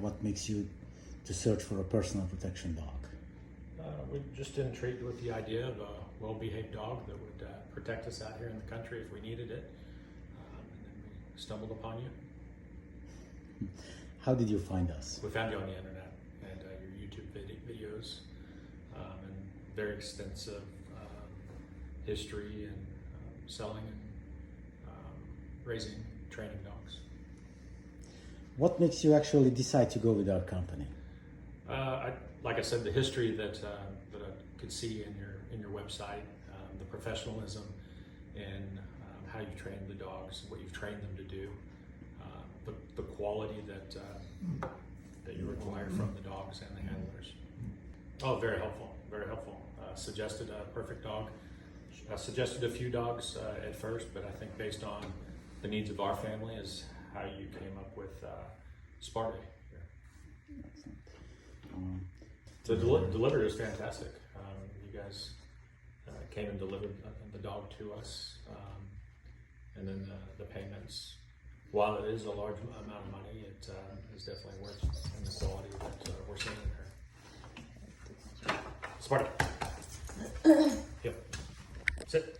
What makes you to search for a personal protection dog? We're just intrigued with the idea of a well-behaved dog that would protect us out here in the country if we needed it. And then we stumbled upon you. How did you find us? We found you on the internet and your YouTube videos and very extensive history in selling and raising, training dogs. What makes you actually decide to go with our company? Like I said, the history that I could see in your website, the professionalism in how you train the dogs, what you've trained them to do, the quality that you require from the dogs and the handlers. Oh, very helpful, very helpful. Suggested a perfect dog. Suggested a few dogs at first, but I think based on the needs of our family is how you came up with Sparta. The delivery was fantastic. You guys came and delivered the dog to us, and then the payments. While it is a large amount of money, it is definitely worth in the quality that we're seeing in her. Sparta. Yep. Sit.